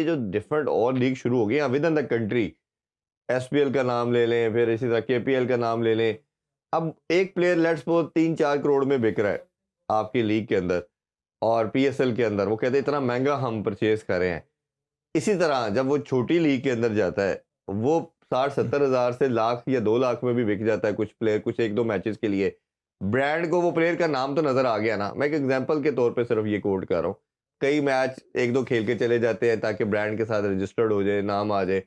जो डिफरेंट और लीग शुरू हो गई हैं with in the country, SPL का नाम ले लें, फिर इसी तरह केपीएल का नाम ले लें, अब एक प्लेयर लेट्स सपोज 3-4 करोड़ में बिक रहा है आपकी लीग के अंदर और पीएसएल के अंदर, वो कहते हैं इतना महंगा हम परचेज कर रहे हैं। इसी तरह जब वो छोटी लीग के अंदर जाता है, वो 60-70 हज़ार से लाख या 2 लाख में भी बिक जाता है कुछ प्लेयर, कुछ 1-2 मैचेस के लिए। ब्रांड को वो प्लेयर का नाम तो नज़र आ गया ना, मैं एक एग्जांपल के तौर पे सिर्फ ये कोट कर रहा हूँ। कई मैच 1-2 खेल के चले जाते हैं ताकि ब्रांड के साथ रजिस्टर्ड हो जाए, नाम आ जाए,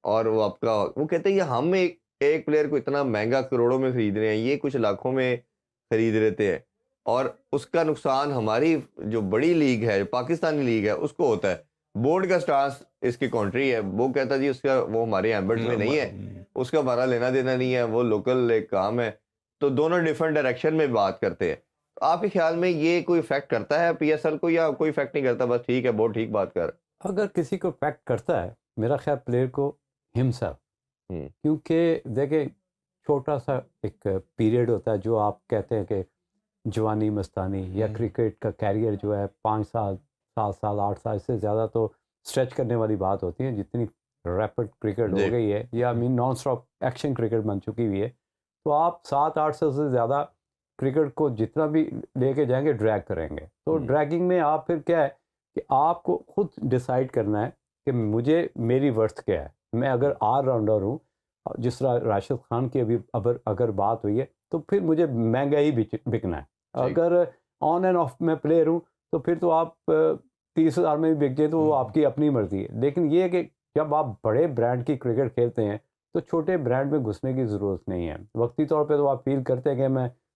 और वो आपका, वो कहते हैं ये हम एक प्लेयर को इतना महंगा करोड़ों में खरीद रहे हैं, ये कुछ लाखों में खरीद लेते हैं, और उसका नुकसान हमारी जो बड़ी लीग है, जो पाकिस्तानी लीग है, उसको होता है। बोर्ड का स्टांस इसकी कॉन्ट्री है, वो कहता जी उसका, वो हमारे एम्बेट में नहीं है, उसका हमारा लेना देना नहीं है, वो लोकल एक काम है। तो दोनों डिफरेंट डायरेक्शन में बात करते हैं। तो आपके ख्याल में ये कोई इफेक्ट करता है पीएसएल को, या कोई इफेक्ट नहीं करता, बस ठीक है, बहुत ठीक बात कर? अगर किसी को इफेक्ट करता है, मेरा ख्याल प्लेयर को हिमसेल्फ, क्योंकि देखें छोटा सा एक पीरियड होता है जो आप कहते हैं कि जवानी मस्तानी, या क्रिकेट का कैरियर जो है 5 साल 7 साल 8 साल से ज़्यादा तो स्ट्रेच करने वाली बात होती है। जितनी रैपिड क्रिकेट हो गई है, या mean non stop action cricket बन चुकी हुई है, तो आप 7-8 साल से ज़्यादा क्रिकेट को जितना भी लेके जाएंगे ड्रैग करेंगे। तो ड्रैगिंग में आप फिर क्या है कि आपको खुद डिसाइड करना है कि मुझे मेरी वर्थ क्या है। मैं अगर ऑलराउंडर हूँ, जिस तरह राशिद खान की अभी अगर बात हुई है, तो फिर मुझे महंगा ही बिकना है। अगर ऑन एंड ऑफ में प्लेयर हूँ, तो फिर तो आप 30 हज़ार में भी बिक जाए, तो वो आपकी अपनी मर्जी है। लेकिन ये है कि जब आप बड़े ब्रांड की क्रिकेट खेलते हैं, तो छोटे ब्रांड में घुसने की ज़रूरत नहीं है। वक्ती तौर पे तो आप फील करते हैं कि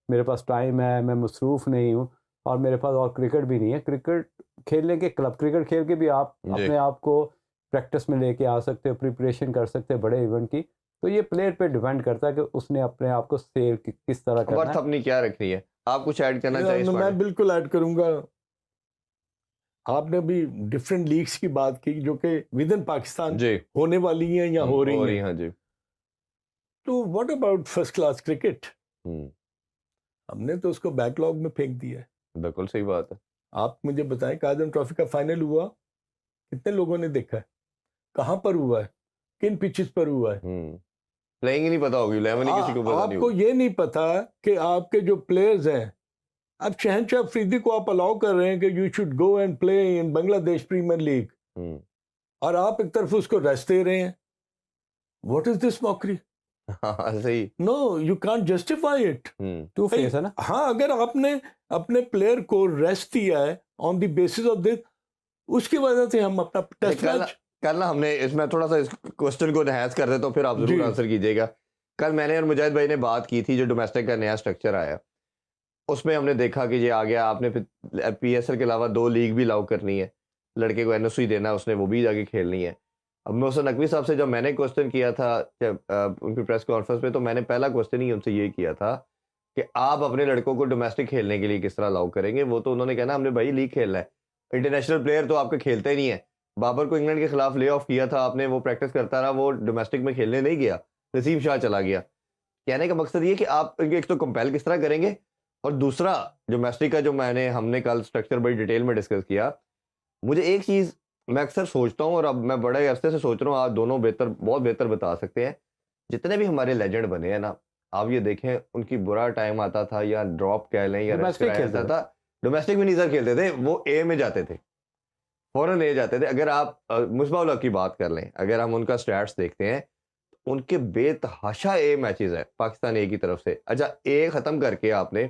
मेरे पास टाइम है, मैं मसरूफ़ नहीं हूँ, और मेरे पास और क्रिकेट भी नहीं है। क्रिकेट खेलने के, क्लब क्रिकेट खेल के भी आप अपने आप को प्रैक्टिस में लेके आ सकते हो, प्रिपरेशन कर सकते हो बड़े इवेंट की। तो ये प्लेयर पे डिपेंड करता है कि उसने अपने आप को सेल किस तरह करना है। वर्थ अपनी क्या रखनी है। आप कुछ ऐड करना चाहिए? मैं बिल्कुल ऐड करूंगा। आपने अभी डिफरेंट लीग्स की बात की जो कि विद इन पाकिस्तान होने वाली हैं या हो रही हैं जी। तो what about first class cricket? हमने तो उसको बैकलॉग में फेंक दिया है। बिल्कुल सही बात है। आप मुझे बताएं, कादम ट्रॉफी का फाइनल हुआ, कितने लोगों ने देखा है? कहां पर हुआ है? किन पिचेस पर हुआ है? प्लेइंग ही नहीं पता होगी, 11 ही किसी को पता नहीं आपको ये नहीं पता कि आपके जो प्लेयर्स हैं, अब शहनशाह अफरीदी को आप अलाउ कर रहे हैं कि you should go and play in Bangladesh premier league, और आप एक तरफ उसको रेस्ट दे रहे हैं। What is this mockery? सही। No, you can't justify it. To face है ना। हाँ, अगर आपने अपने प्लेयर को रेस्ट दिया है on the basis of this, उसकी वजह से हम अपना टेस्ट मैच कल ना हमने इसमें थोड़ा सा इस क्वेश्चन को एनहांस कर दे, तो फिर आप जरूर आंसर कीजिएगा। कल मैंने और मुजाहिद भाई ने बात की थी, जो डोमेस्टिक का नया स्ट्रक्चर आया, उसमें हमने देखा कि ये आ गया, आपने फिर पीएसएल के अलावा 2 लीग भी अलाउ करनी है, लड़के को एनओसी देना, उसने वो भी जाके खेलनी है। अब मोहसिन नकवी साहब से जब मैंने क्वेश्चन किया था उनकी प्रेस कॉन्फ्रेंस में, तो मैंने पहला क्वेश्चन ही उनसे ये किया था कि आप अपने लड़कों को डोमेस्टिक खेलने के लिए किस तरह अलाउ करेंगे। वो तो उन्होंने कहना हमने भाई लीग खेलना है, इंटरनेशनल प्लेयर तो आपके खेलते ही नहीं है। बाबर को इंग्लैंड के खिलाफ ले ऑफ किया था आपने, वो प्रैक्टिस करता रहा, वो डोमेस्टिक में खेलने नहीं गया, नसीम शाह चला गया। कहने का मकसद ये कि आप एक तो कंपेल किस तरह करेंगे, और दूसरा डोमेस्टिक का जो हमने कल स्ट्रक्चर बड़ी डिटेल में डिस्कस किया। मुझे एक चीज़ मैं अक्सर सोचता हूँ, और अब मैं बड़े अरसे से सोच रहा हूँ, आप दोनों बहुत बेहतर बता सकते हैं। जितने भी हमारे लेजेंड बने हैं ना, आप ये देखें, उनकी बुरा टाइम आता था, या ड्रॉप कह लें, या रेस्ट कराया था, डोमेस्टिक में नहीं सर खेलते थे, वो ए में जाते थे, फौरन ए जाते थे। अगर आप मुस्बाउल हक की बात कर लें, अगर हम उनका स्टैट्स देखते हैं, उनके बेतहाशा ए मैचेस है पाकिस्तान ए की तरफ से। अच्छा, ए खत्म करके आपने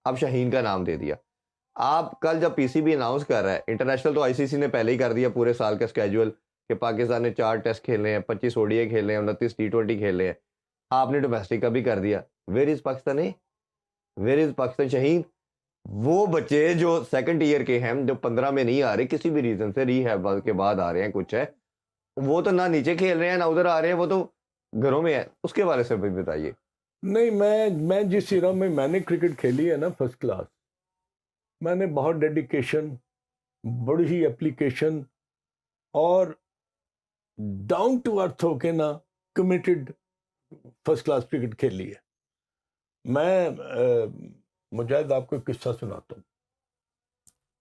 अब शाहीन का नाम दे दिया। आप कल जब पीसीबी अनाउंस कर रहा है, इंटरनेशनल तो आईसीसी ने पहले ही कर दिया पूरे साल का स्केड्यूल, कि पाकिस्तान ने 4 टेस्ट खेलने हैं, 25 ओडीआई खेलने हैं, 29 टी20 खेलने हैं। आपने डोमेस्टिक का भी कर दिया। Where is Pakistan A? Where is Pakistan Shaheen? वो बच्चे जो सेकंड ईयर के हैं, जो 15 में नहीं आ रहे, किसी भी रीजन से रीहैब के बाद आ रहे हैं, कुछ है, वो तो ना नीचे खेल रहे हैं ना उधर आ रहे हैं, वो तो घरों में है। उसके बारे से भी बताइए। नहीं, मैं जिस इरा में मैंने क्रिकेट खेली है ना, फर्स्ट क्लास, मैंने बहुत डेडिकेशन, बड़ी ही एप्लीकेशन और डाउन टू अर्थ होके ना कमिटेड फर्स्ट क्लास क्रिकेट खेली है। मैं मुजाहिद आपको एक किस्सा सुनाता हूँ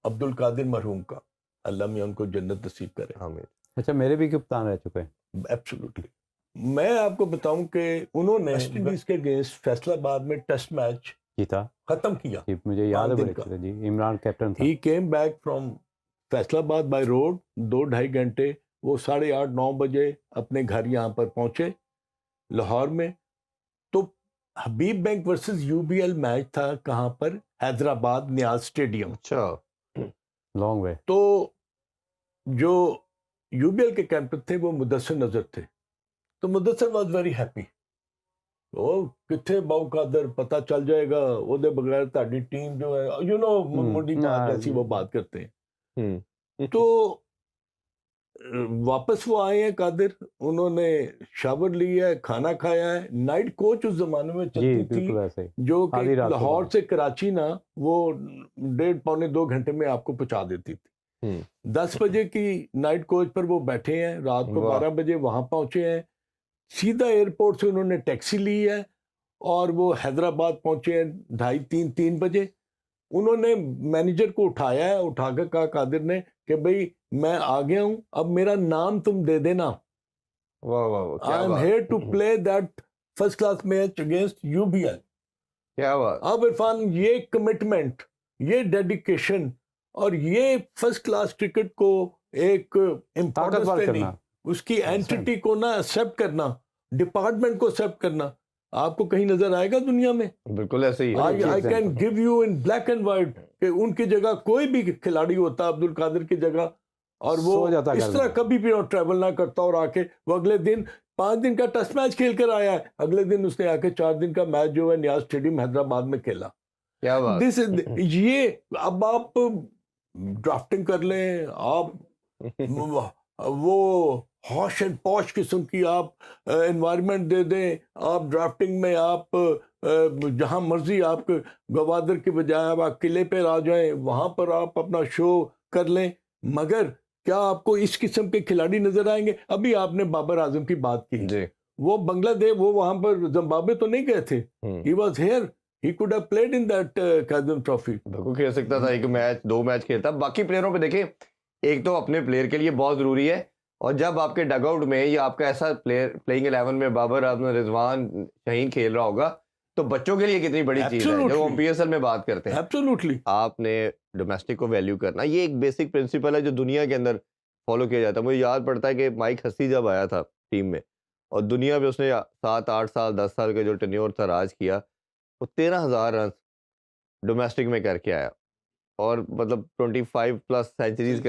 अब्दुल कादिर मरहूम का, अल्लाह मियां उनको जन्नत नसीब करे। आमीन। अच्छा, मेरे भी कप्तान रह चुके हैं। एब्सोल्युटली। मैं आपको बताऊं कि उन्होंने वेस्ट इंडीज के अगेंस्ट फैसलाबाद में टेस्ट मैच जीता खत्म किया जी, मुझे याद है 5 दिन बड़े का। अच्छे से जी, इमरान कैप्टन था। He came back from Faisalabad by road, 2-2.5 घंटे। वो 8:30-9 बजे अपने घर यहाँ पर पहुंचे लाहौर में। तो हबीब बैंक वर्सेस यूबीएल मैच था कहाँ पर? हैदराबाद नियाज स्टेडियम। अच्छा। Long way. तो जो यूबीएल के कैप्टन थे वो मुदस्सिर नजर थे। तो मुदस्सिर वाज वेरी हैप्पी। ਉਹ ਕਿੱਥੇ ਬਾਉ ਕਾਦਰ पता चल जाएगा ਉਹਦੇ बगैर ਤੁਹਾਡੀ टीम जो है यू नो मुंडी बात जैसी वो बात करते हैं। तो वापस वो आए हैं कादिर, उन्होंने शावर लिया है, खाना खाया है। नाइट कोच उस जमाने में जी चलती थी बिल्कुल ऐसे ही। जो आधी कि रात को लाहौर बना। से कराची ना वो 1.5-2 घंटे में आपको पहुंचा देती थी। 10 बजे की नाइट कोच पर वो बैठे हैं, रात को वाह। 12 बजे वहां पहुंचे हैं। सीधा एयरपोर्ट से उन्होंने टैक्सी ली है और वो हैदराबाद पहुंचे हैं 2:30-3 बजे। उन्होंने मैनेजर को उठाया है, उठाकर कहा कादिर ने कि भाई मैं आ गया हूं, अब मेरा नाम तुम दे देना। वाह वाह वाह, क्या आई एम बात। Here to play that first class match against UBL. क्या बात। अब इरफान, ये कमिटमेंट, ये डेडिकेशन और ये फर्स्ट क्लास क्रिकेट को एक इम्पोर्टेंस ताकतवर देनी, करना। उसकी एंटिटी को ना एक्सेप्ट करना, डिपार्टमेंट को एक्सेप्ट करना, आपको कहीं नजर आएगा दुनिया में? बिल्कुल ऐसे ही है। बड़ी आई अच्छी can example। Give you in black and white कि उनकी जगह कोई भी खिलाड़ी होता अब्दुल कादिर की जगह और वो सो जाता इस घर तरह में। कभी भी ट्रैवल ना करता और आके वो अगले दिन 5 दिन का टेस्ट मैच खेल कर आया है, अगले दिन उसने आके 4 दिन का मैच जो है नियाज स्टेडियम हैदराबाद में खेला। क्या बात। दिस ये अब आप ड्राफ्टिंग कर लें, आप वो हॉश एंड पॉश किस्म की आप एनवायरनमेंट दे दें, आप ड्राफ्टिंग में आप जहां मर्जी आप गवादर के बजाय आप किले पर आ जाएं, वहां पर आप अपना शो कर लें, मगर क्या आपको इस किस्म के खिलाड़ी नजर आएंगे? अभी आपने बाबर आजम की बात की, जी। वो बांग्लादेश, वो वहां पर जिम्बाब्वे तो नहीं गए थे, he was here, he could have played in that कादम ट्रॉफी। बिल्कुल खेल सकता था, एक मैच 2 मैच खेलता। बाकी प्लेयरों पे देखें, एक तो अपने प्लेयर के लिए बहुत जरूरी है, और जब आपके डगआउट में या आपका ऐसा प्लेयर प्लेइंग 11 में बाबर आजम, रिजवान, शाहीन खेल रहा होगा, तो बच्चों के लिए कितनी बड़ी चीज है। जब हम पीएसएल में बात करते हैं, एब्सोल्युटली आपने डोमेस्टिक को वैल्यू करना, ये एक बेसिक प्रिंसिपल है जो दुनिया के अंदर फॉलो किया जाता है। मुझे याद पड़ता है कि माइक हसी जब आया था टीम में, और दुनिया में उसने 7-8 साल 10 साल का जो टेन्योर था राज किया, वो 13,000 रन डोमेस्टिक में करके आया, और मतलब 25 प्लस सेंचुरीज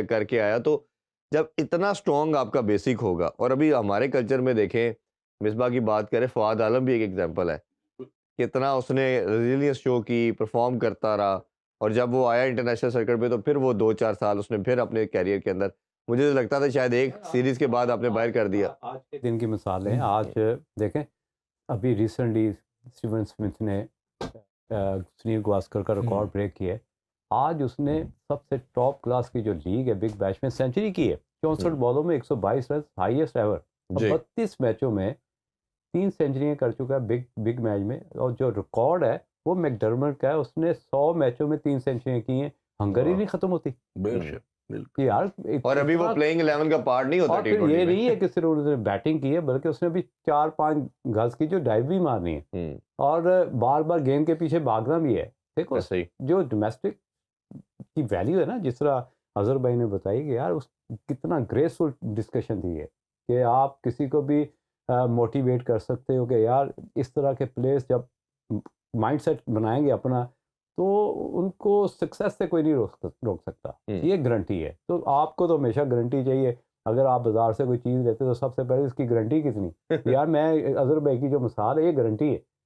करके आया। तो जब इतना स्ट्रॉन्ग आपका बेसिक होगा, और अभी हमारे कल्चर में देखें, मिसबा की बात करें, फवाद आलम भी एक एग्जांपल है, कितना उसने रेजिलियंस शो की, परफॉर्म करता रहा, और जब वो आया इंटरनेशनल सर्किट पे तो फिर वो 2-4 साल उसने फिर अपने कैरियर के अंदर, मुझे तो लगता था शायद एक सीरीज के बाद आपने बाहर कर दिया। आज के दिन की मिसाल है। आज देखें, अभी रिसेंटली स्टीवन स्मिथ ने सुनील गावस्कर का रिकॉर्ड ब्रेक किया है। आज उसने सबसे टॉप क्लास की जो लीग है बिग बैश में सेंचुरी की है, 64 बॉलों में 122 रन, हाईएस्ट एवर। जी। 32 मैचों में 3 सेंचुरियां कर चुका है बिग मैच में, और जो रिकॉर्ड है वो मैकडर्मट का है, उसने 100 मैचों में 3 सेंचुरियां की हैं। हंगरी नहीं खत्म होती बेशक, बिल्कुल। कि यार और अभी वो इतना- प्लेइंग 11 का पार्ट नहीं होता और फिर T20 ये में। नहीं है कि सिर्फ उसने बैटिंग की है, बल्कि उसने भी 4-5 गज की जो डाइव भी मारनी है, और बार बार गेंद के पीछे भागना भी है। देखो ऐसे ही। जो डोमेस्टिक की वैल्यू है ना, जिस तरह अजहर भाई ने बताई कि यार उस कितना ग्रेसफुल डिस्कशन थी है कि आप किसी को भी मोटिवेट कर सकते हो कि यार इस तरह के प्लेयर्स जब माइंडसेट बनाएंगे अपना, तो उनको सक्सेस से कोई नहीं रोक सकता। ये गारंटी है। तो आपको तो हमेशा गारंटी चाहिए। अगर आप बाजार से कोई चीज़ लेते हो तो सबसे पहले इसकी गारंटी कितनी यार, मैं अजहर भाई की जो मिसाल है, ये गारंटी है